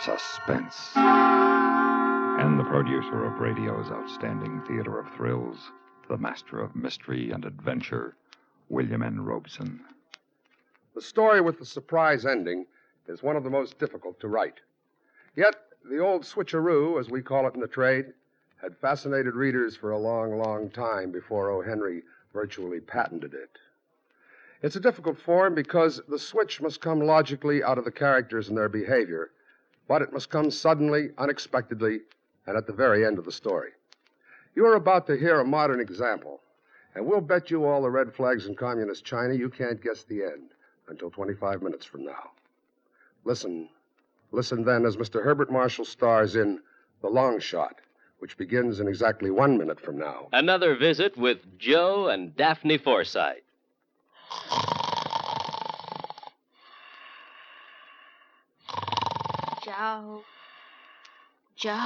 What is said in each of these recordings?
Suspense. And the producer of radio's outstanding theater of thrills, the master of mystery and adventure, William N. Robeson. The story with the surprise ending is one of the most difficult to write. Yet, the old switcheroo, as we call it in the trade, had fascinated readers for a long, long time before O. Henry virtually patented it. It's a difficult form because the switch must come logically out of the characters and their behavior, but it must come suddenly, unexpectedly, and at the very end of the story. You are about to hear a modern example, and we'll bet you all the red flags in communist China you can't guess the end until 25 minutes from now. Listen then as Mr. Herbert Marshall stars in The Long Shot, which begins in exactly 1 minute from now. Another visit with Joe and Daphne Forsythe. Joe.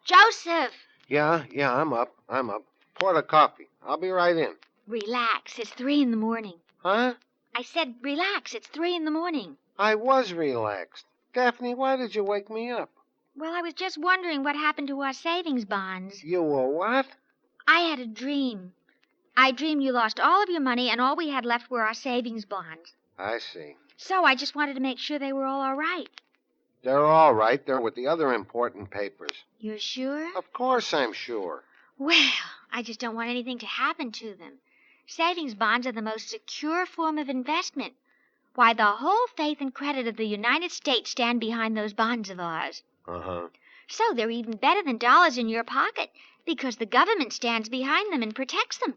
Joseph! Yeah, I'm up. Pour the coffee. I'll be right in. Relax. It's 3 in the morning. Huh? I said relax. It's 3 in the morning. I was relaxed. Daphne, why did you wake me up? Well, I was just wondering what happened to our savings bonds. You were what? I had a dream. I dreamed you lost all of your money and all we had left were our savings bonds. I see. So I just wanted to make sure they were all right. They're all right. They're with the other important papers. You're sure? Of course I'm sure. Well, I just don't want anything to happen to them. Savings bonds are the most secure form of investment. Why, the whole faith and credit of the United States stand behind those bonds of ours. Uh-huh. So they're even better than dollars in your pocket because the government stands behind them and protects them.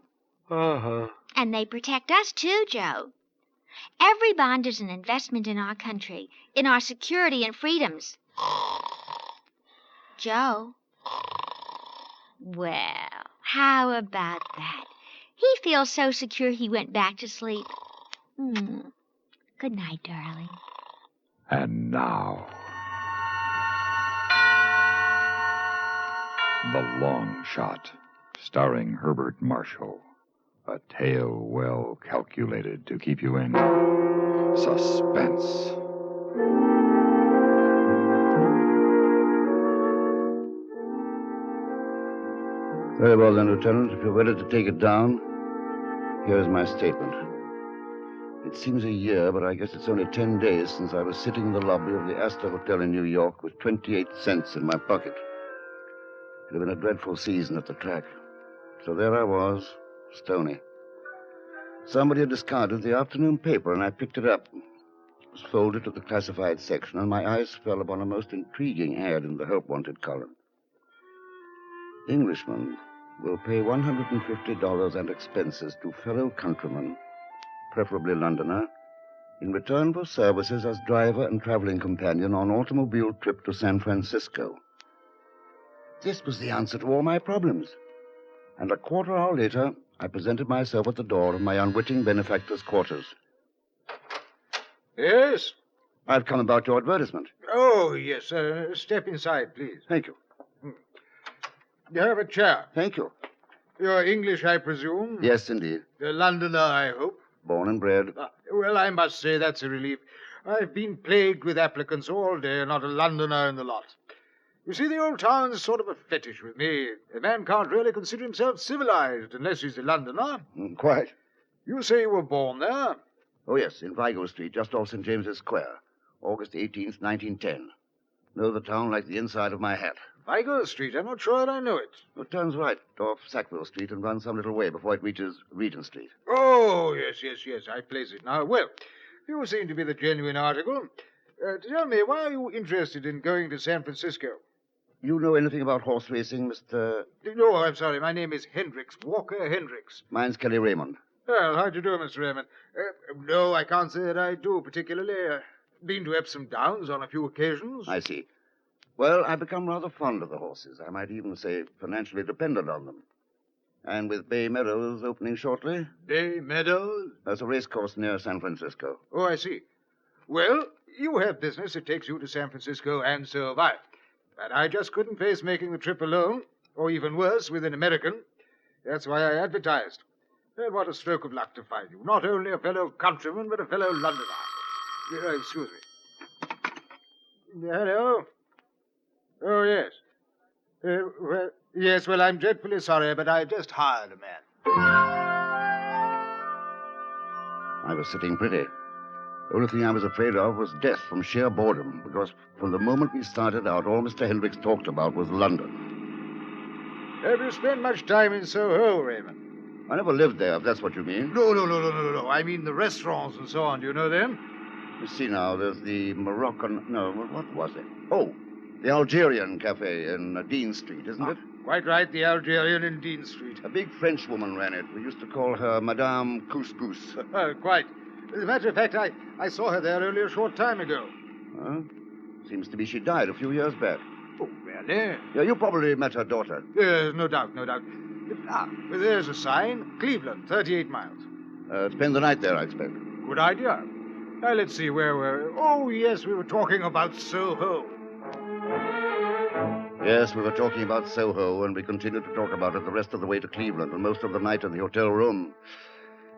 Uh-huh. And they protect us too, Joe. Every bond is an investment in our country, in our security and freedoms. Joe? Well, how about that? He feels so secure he went back to sleep. Good night, darling. And now, The Long Shot, starring Herbert Marshall. A tale well calculated to keep you in suspense. Very well then, Lieutenant. If you're ready to take it down, here's my statement. It seems a year, but I guess it's only 10 days since I was sitting in the lobby of the Astor Hotel in New York with 28 cents in my pocket. It had been a dreadful season at the track. So there I was, stony. Somebody had discarded the afternoon paper, and I picked it up. It was folded to the classified section, and my eyes fell upon a most intriguing ad in the Help Wanted column. Englishman will pay $150 and expenses to fellow countryman, preferably Londoner, in return for services as driver and traveling companion on automobile trip to San Francisco. This was the answer to all my problems. And a quarter hour later, I presented myself at the door of my unwitting benefactor's quarters. Yes? I've come about your advertisement. Oh, yes. Step inside, please. Thank you. You have a chair. Thank you. You're English, I presume? Yes, indeed. A Londoner, I hope? Born and bred. Well, I must say that's a relief. I've been plagued with applicants all day, not a Londoner in the lot. You see, the old town's sort of a fetish with me. A man can't really consider himself civilized unless he's a Londoner. Quite. You say you were born there? Oh, yes, in Vigo Street, just off St. James's Square, August 18th, 1910. Know the town like the inside of my hat. Vigo Street? I'm not sure I know it. It turns right off Sackville Street and runs some little way before it reaches Regent Street. Oh, yes. I place it now. Well, you seem to be the genuine article. Tell me, why are you interested in going to San Francisco? You know anything about horse racing, Mr... No, I'm sorry. My name is Hendricks, Walker Hendricks. Mine's Kelly Raymond. Well, how do you do, Mr. Raymond? No, I can't say that I do particularly. Been to Epsom Downs on a few occasions. I see. Well, I've become rather fond of the horses. I might even say financially dependent on them. And with Bay Meadows opening shortly... Bay Meadows? There's a race course near San Francisco. Oh, I see. Well, you have business that takes you to San Francisco, and so have I. But I just couldn't face making the trip alone, or even worse, with an American. That's why I advertised. And what a stroke of luck to find you. Not only a fellow countryman, but a fellow Londoner. Excuse me. Hello? Oh, yes. Well, I'm dreadfully sorry, but I just hired a man. I was sitting pretty. The only thing I was afraid of was death from sheer boredom, because from the moment we started out, all Mr. Hendricks talked about was London. Have you spent much time in Soho, Raymond? I never lived there, if that's what you mean. No. I mean the restaurants and so on. Do you know them? You see now, there's the Moroccan... No, what was it? Oh, the Algerian Cafe in Dean Street, isn't it? Quite right, the Algerian in Dean Street. A big French woman ran it. We used to call her Madame Couscous. Quite. As a matter of fact, I saw her there only a short time ago. Huh? Seems to be she died a few years back. Oh, really? Yeah, you probably met her daughter. Yes, no doubt. Well, there's a sign. Cleveland, 38 miles. Spend the night there, I expect. Good idea. Now, let's see, where were we? Oh, yes, we were talking about Soho. Yes, we were talking about Soho, and we continued to talk about it the rest of the way to Cleveland and most of the night in the hotel room.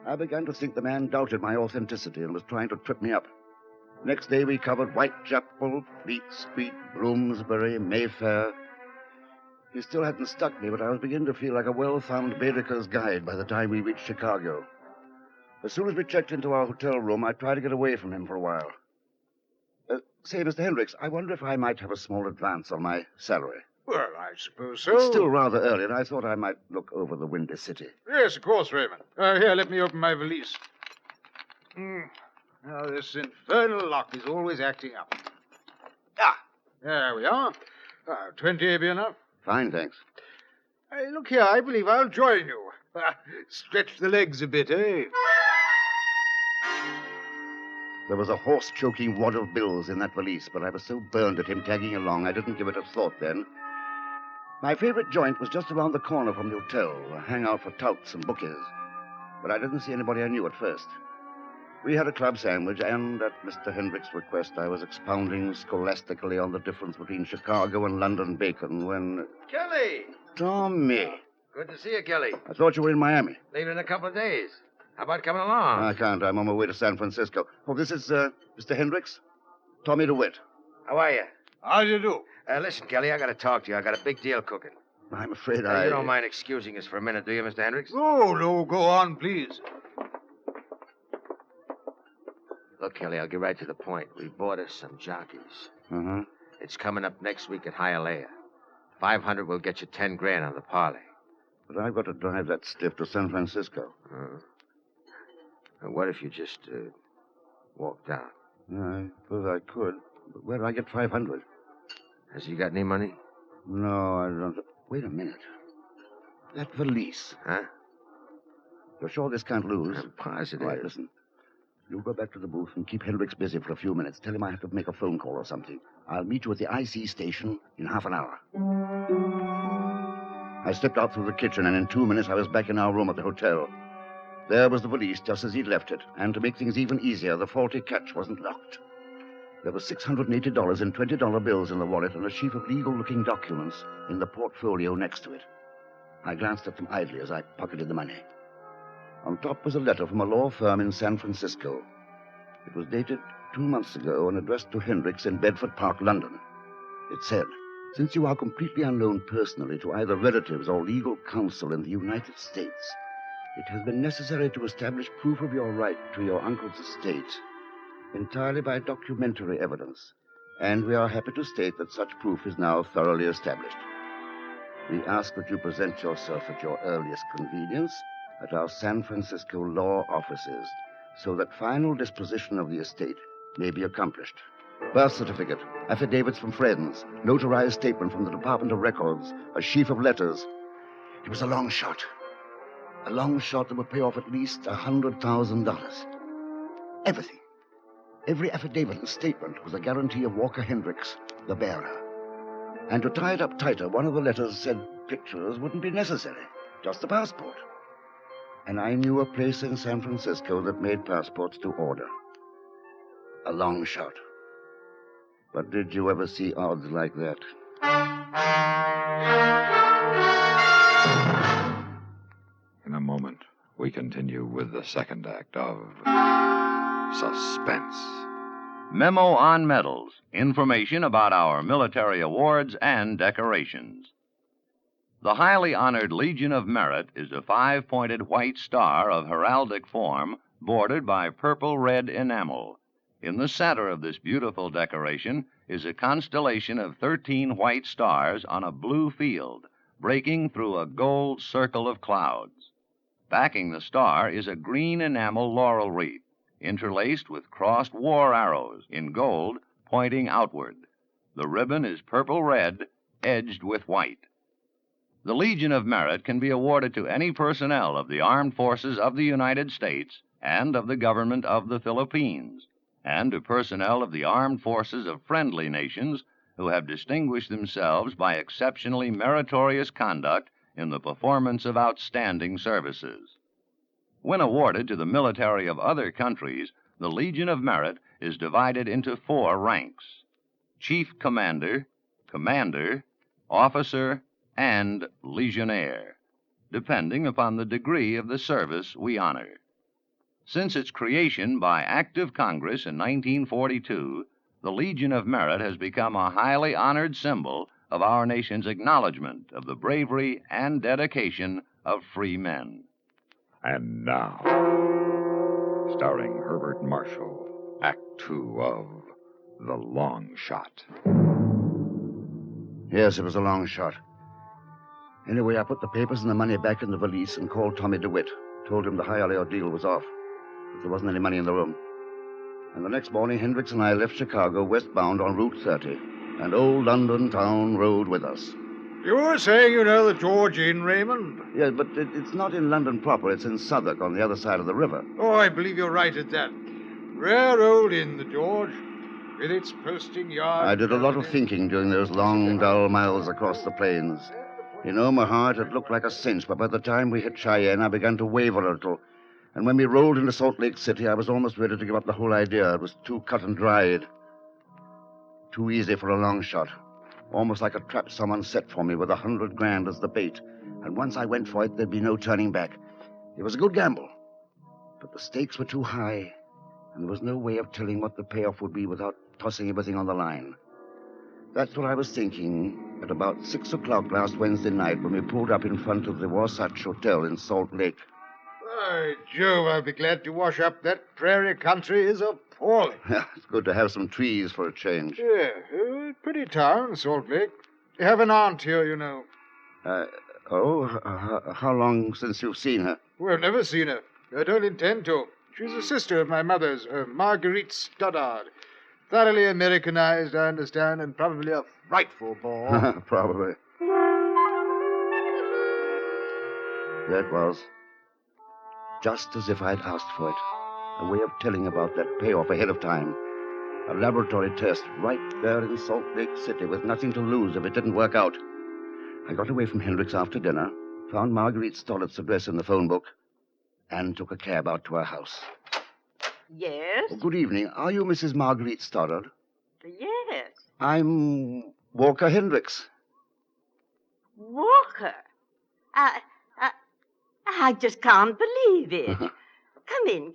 I began to think the man doubted my authenticity and was trying to trip me up. Next day, we covered Whitechapel, Fleet Street, Bloomsbury, Mayfair. He still hadn't stuck me, but I was beginning to feel like a well-thumbed Baedeker's guide by the time we reached Chicago. As soon as we checked into our hotel room, I tried to get away from him for a while. Say, Mr. Hendricks, I wonder if I might have a small advance on my salary. Well, I suppose so. It's still rather early, and I thought I might look over the windy city. Yes, of course, Raymond. Here, let me open my valise. Now, this infernal lock is always acting up. There we are. 20 be enough? Fine, thanks. Look here, I believe I'll join you. Stretch the legs a bit, eh? There was a horse-choking wad of bills in that valise, but I was so burned at him tagging along, I didn't give it a thought then. My favorite joint was just around the corner from the hotel, a hangout for touts and bookies. But I didn't see anybody I knew at first. We had a club sandwich, and at Mr. Hendricks' request, I was expounding scholastically on the difference between Chicago and London bacon when... Kelly! Tommy! Good to see you, Kelly. I thought you were in Miami. Leaving in a couple of days. How about coming along? I can't. I'm on my way to San Francisco. Oh, this is Mr. Hendricks? Tommy DeWitt. How are you? How do you do? Listen, Kelly, I got to talk to you. I got a big deal cooking. I'm afraid You don't mind excusing us for a minute, do you, Mr. Hendricks? No, go on, please. Look, Kelly, I'll get right to the point. We bought us some jockeys. Uh-huh. It's coming up next week at Hialeah. 500 will get you 10 grand on the parlay. But I've got to drive that stiff to San Francisco. What if you just walk down? I suppose I could. But where do I get 500? Has he got any money? No, I don't. Wait a minute. That valise. Huh? You're sure this can't lose? I'm positive. All right, listen. You go back to the booth and keep Hendricks busy for a few minutes. Tell him I have to make a phone call or something. I'll meet you at the IC station in half an hour. I stepped out through the kitchen, and in 2 minutes I was back in our room at the hotel. There was the valise, just as he'd left it. And to make things even easier, the faulty catch wasn't locked. There was $680 in $20 bills in the wallet and a sheaf of legal-looking documents in the portfolio next to it. I glanced at them idly as I pocketed the money. On top was a letter from a law firm in San Francisco. It was dated 2 months ago and addressed to Hendricks in Bedford Park, London. It said, "Since you are completely unknown personally to either relatives or legal counsel in the United States, it has been necessary to establish proof of your right to your uncle's estate entirely by documentary evidence, and we are happy to state that such proof is now thoroughly established. We ask that you present yourself at your earliest convenience at our San Francisco law offices so that final disposition of the estate may be accomplished. Birth certificate, affidavits from friends, notarized statement from the Department of Records, a sheaf of letters. It was a long shot. A long shot that would pay off at least $100,000. Everything. Every affidavit and statement was a guarantee of Walker Hendricks, the bearer. And to tie it up tighter, one of the letters said pictures wouldn't be necessary, just a passport. And I knew a place in San Francisco that made passports to order. A long shot. But did you ever see odds like that? In a moment, we continue with the second act of Suspense. Memo on Medals, information about our military awards and decorations. The highly honored Legion of Merit is a 5-pointed white star of heraldic form bordered by purple-red enamel. In the center of this beautiful decoration is a constellation of 13 white stars on a blue field, breaking through a gold circle of clouds. Backing the star is a green enamel laurel wreath, interlaced with crossed war arrows in gold pointing outward. The ribbon is purple-red, edged with white. The Legion of Merit can be awarded to any personnel of the Armed Forces of the United States and of the government of the Philippines, and to personnel of the armed forces of friendly nations who have distinguished themselves by exceptionally meritorious conduct in the performance of outstanding services. When awarded to the military of other countries, the Legion of Merit is divided into 4 ranks: Chief Commander, Commander, Officer, and Legionnaire, depending upon the degree of the service we honor. Since its creation by Act of Congress in 1942, the Legion of Merit has become a highly honored symbol of our nation's acknowledgement of the bravery and dedication of free men. And now, starring Herbert Marshall, Act Two of The Long Shot. Yes, it was a long shot. Anyway, I put the papers and the money back in the valise and called Tommy DeWitt. Told him the Hialeah deal was off, but there wasn't any money in the room. And the next morning, Hendricks and I left Chicago westbound on Route 30, and old London town rode with us. You were saying you know the George Inn, Raymond? Yes, but it's not in London proper. It's in Southwark, on the other side of the river. Oh, I believe you're right at that. Rare old inn, the George, with its posting yard. I did a lot of thinking during those long, dull miles across the plains. In Omaha, it looked like a cinch, but by the time we hit Cheyenne, I began to waver a little. And when we rolled into Salt Lake City, I was almost ready to give up the whole idea. It was too cut and dried. Too easy for a long shot. Almost like a trap someone set for me with $100 grand as the bait. And once I went for it, there'd be no turning back. It was a good gamble. But the stakes were too high, and there was no way of telling what the payoff would be without tossing everything on the line. That's what I was thinking at about 6 o'clock last Wednesday night when we pulled up in front of the Wasatch Hotel in Salt Lake. By Jove, I'll be glad to wash up. That prairie country is appalling. It's good to have some trees for a change. Yeah, pretty town, Salt Lake. You have an aunt here, you know. How long since you've seen her? Well, I've never seen her. I don't intend to. She's a sister of my mother's, Marguerite Stoddard. Thoroughly Americanized, I understand, and probably a frightful bore. Probably. There it was. Just as if I'd asked for it. A way of telling about that payoff ahead of time. A laboratory test right there in Salt Lake City with nothing to lose if it didn't work out. I got away from Hendricks after dinner, found Marguerite Stollart's address in the phone book, and took a cab out to her house. Yes? Oh, good evening. Are you Mrs. Marguerite Stoddard? Yes. I'm Walker Hendricks. Walker? I just can't believe it. Come in.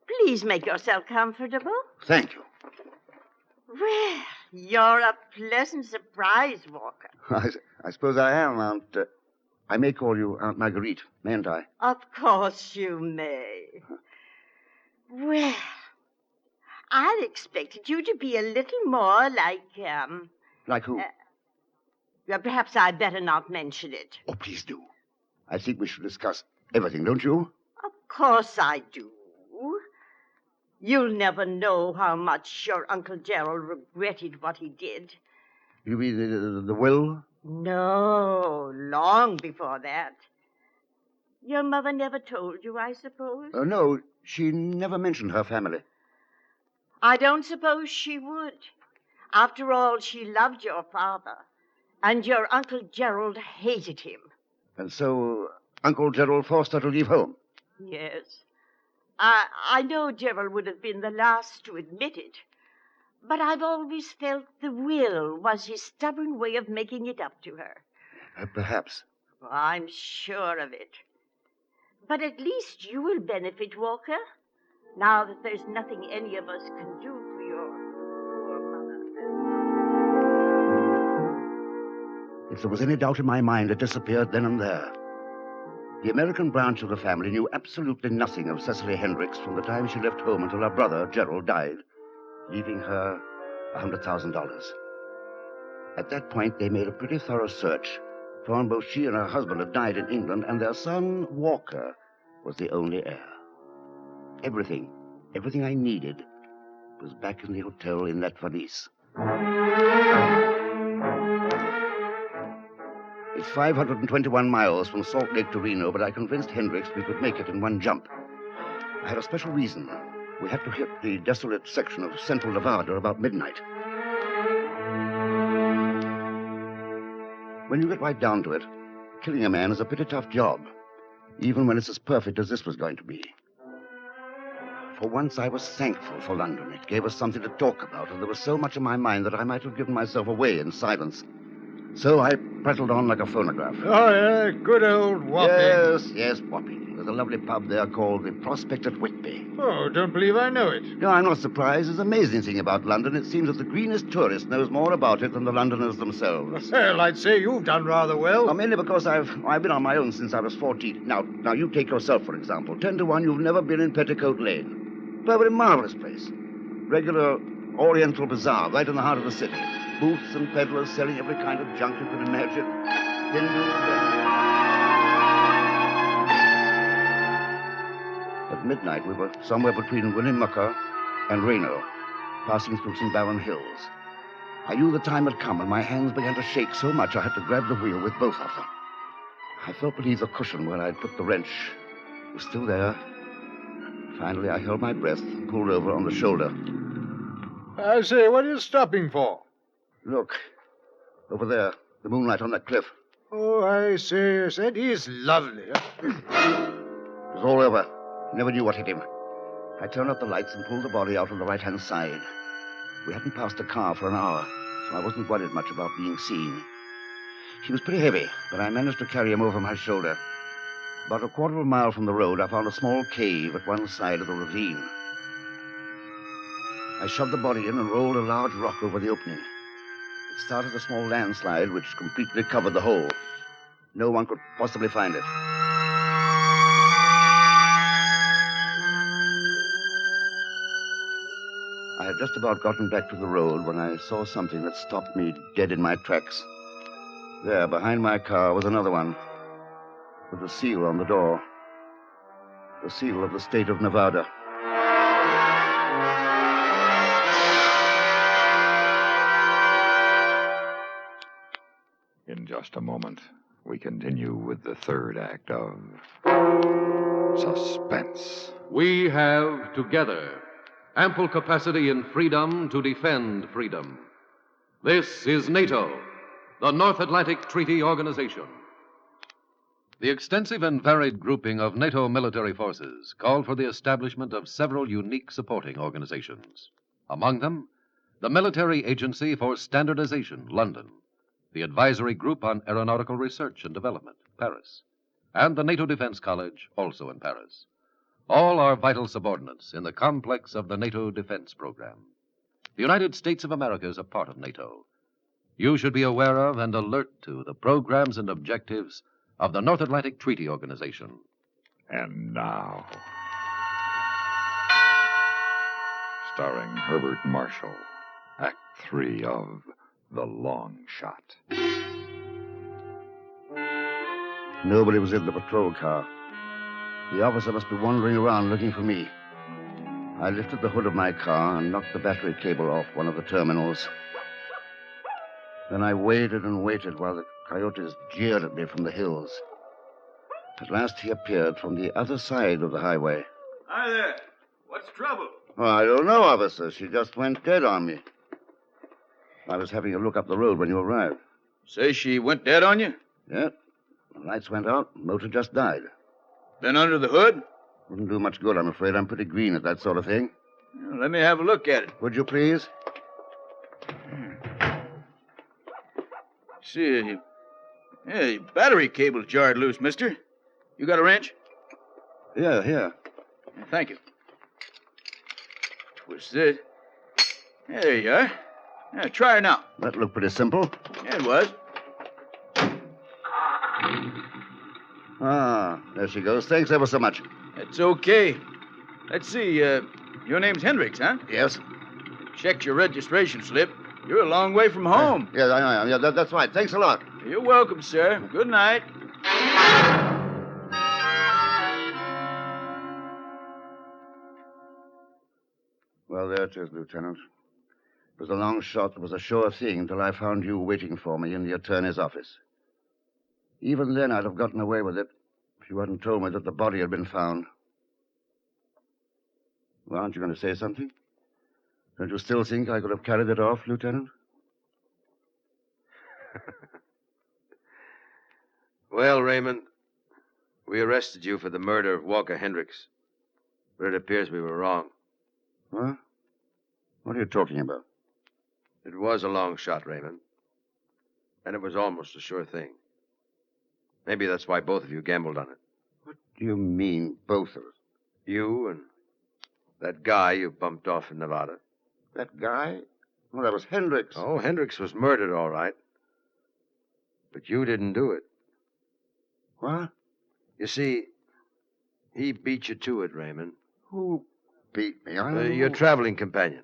Please make yourself comfortable. Thank you. Well, you're a pleasant surprise, Walker. I suppose I am, Aunt. I may call you Aunt Marguerite, mayn't I? Of course you may. Well, I expected you to be a little more like, Like who? Well, perhaps I'd better not mention it. Oh, please do. I think we should discuss everything, don't you? Of course I do. You'll never know how much your Uncle Gerald regretted what he did. You mean the will? No, long before that. Your mother never told you, I suppose? No, she never mentioned her family. I don't suppose she would. After all, she loved your father, and your Uncle Gerald hated him. And so Uncle Gerald forced her to leave home? Yes. I know Gerald would have been the last to admit it, but I've always felt the will was his stubborn way of making it up to her. Perhaps. I'm sure of it. But at least you will benefit, Walker. now that there's nothing any of us can do for your poor mother. If there was any doubt in my mind, it disappeared then and there. The American branch of the family knew absolutely nothing of Cecily Hendricks from the time she left home until her brother, Gerald, died, leaving her $100,000. At that point, they made a pretty thorough search, found both she and her husband had died in England, and their son, Walker, was the only heir. Everything I needed was back in the hotel in that valise. It's 521 miles from Salt Lake to Reno, but I convinced Hendricks we could make it in one jump. I had a special reason. We had to hit the desolate section of central Nevada about midnight. When you get right down to it, killing a man is a pretty tough job, even when it's as perfect as this was going to be. For once, I was thankful for London. It gave us something to talk about, and there was so much in my mind that I might have given myself away in silence. So I prattled on like a phonograph. Oh, yeah, good old Wapping. Yes, Wapping. There's a lovely pub there called the Prospect at Whitby. Oh, don't believe I know it. No, I'm not surprised. There's an amazing thing about London. It seems that the greenest tourist knows more about it than the Londoners themselves. Well, I'd say you've done rather well. Well, mainly because I've been on my own since I was 14. Now, you take yourself, for example. 10 to 1, you've never been in Petticoat Lane. Perfectly marvelous place. Regular Oriental bazaar right in the heart of the city. Booths and peddlers selling every kind of junk you can imagine. At midnight, we were somewhere between Winnemucca and Reno, passing through some barren hills. I knew the time had come, and my hands began to shake so much I had to grab the wheel with both of them. I felt beneath the cushion where I'd put the wrench. It was still there. Finally, I held my breath and pulled over on the shoulder. I say, what are you stopping for? Look, over there, the moonlight on that cliff. Oh, I say, yes, that is lovely. It was all over. Never knew what hit him. I turned out the lights and pulled the body out on the right-hand side. We hadn't passed a car for an hour, so I wasn't worried much about being seen. He was pretty heavy, but I managed to carry him over my shoulder. About a quarter of a mile from the road, I found a small cave at one side of the ravine. I shoved the body in and rolled a large rock over the opening. It started a small landslide which completely covered the hole. No one could possibly find it. I had just about gotten back to the road when I saw something that stopped me dead in my tracks. There, behind my car, was another one, with a seal on the door. The seal of the state of Nevada. In just a moment, we continue with the third act of Suspense. We have, together, ample capacity and freedom to defend freedom. This is NATO, the North Atlantic Treaty Organization. The extensive and varied grouping of NATO military forces called for the establishment of several unique supporting organizations. Among them, the Military Agency for Standardization, London, the Advisory Group on Aeronautical Research and Development, Paris, and the NATO Defense College, also in Paris. All are vital subordinates in the complex of the NATO defense program. The United States of America is a part of NATO. You should be aware of and alert to the programs and objectives of the North Atlantic Treaty Organization. And now, starring Herbert Marshall, Act 3 of The Long Shot. Nobody was in the patrol car. The officer must be wandering around looking for me. I lifted the hood of my car and knocked the battery cable off one of the terminals. Then I waited and waited while the coyotes jeered at me from the hills. At last he appeared from the other side of the highway. Hi there. What's trouble? Oh, I don't know, officer. She just went dead on me. I was having a look up the road when you arrived. Say she went dead on you? Yeah. The lights went out. Motor just died. Been under the hood? Wouldn't do much good, I'm afraid. I'm pretty green at that sort of thing. Well, let me have a look at it. Would you please? See, your battery cable's jarred loose, mister. You got a wrench? Yeah, here. Thank you. was it. Yeah, there you are. Yeah, try her now. That looked pretty simple. Yeah, it was. Ah, there she goes. Thanks ever so much. It's okay. Let's see, your name's Hendricks, huh? Yes? Checked your registration slip. You're a long way from home. Yes, I am. Yeah, that's right. Thanks a lot. You're welcome, sir. Good night. Well, there it is, Lieutenant. It was a long shot. It was a sure thing until I found you waiting for me in the attorney's office. Even then, I'd have gotten away with it if you hadn't told me that the body had been found. Well, aren't you going to say something? Don't you still think I could have carried it off, Lieutenant? Well, Raymond, we arrested you for the murder of Walker Hendricks, but it appears we were wrong. What? What are you talking about? It was a long shot, Raymond, and it was almost a sure thing. Maybe that's why both of you gambled on it. What do you mean, both of us? You and that guy you bumped off in Nevada. That guy? Well, that was Hendricks. Oh, Hendricks was murdered, all right. But you didn't do it. What? You see, he beat you to it, Raymond. Who beat me? I don't know. Your traveling companion.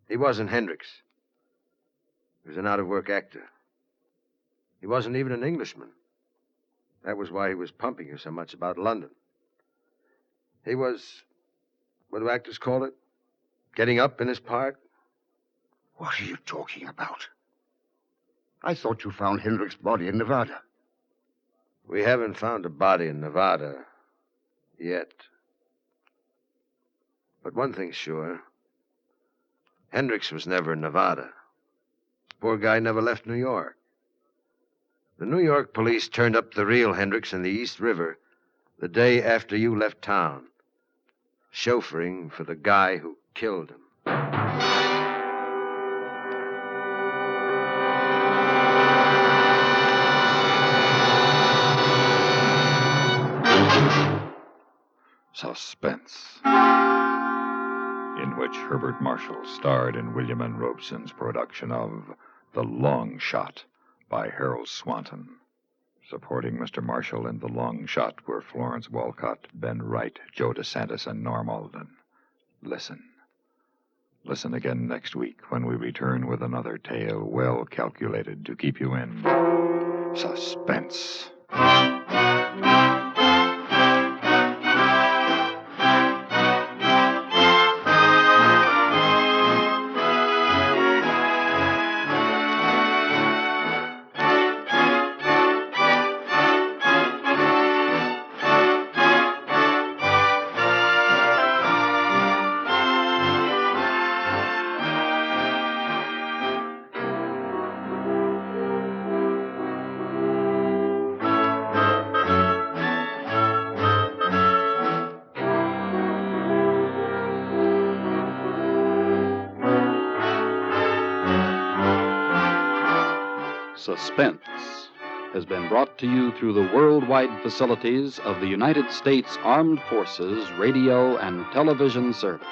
He wasn't Hendricks. He was an out-of-work actor. He wasn't even an Englishman. That was why he was pumping you so much about London. He was, what do actors call it? Getting up in his part? What are you talking about? I thought you found Hendricks' body in Nevada. We haven't found a body in Nevada yet. But one thing's sure. Hendricks was never in Nevada. Poor guy never left New York. The New York police turned up the real Hendricks in the East River the day after you left town, chauffeuring for the guy who killed him. Suspense, in which Herbert Marshall starred in William N. Robeson's production of The Long Shot by Harold Swanton. Supporting Mr. Marshall in The Long Shot were Florence Walcott, Ben Wright, Joe DeSantis, and Norm Alden. Listen. Listen again next week when we return with another tale well calculated to keep you in suspense. Suspense has been brought to you through the worldwide facilities of the United States Armed Forces Radio and Television Service.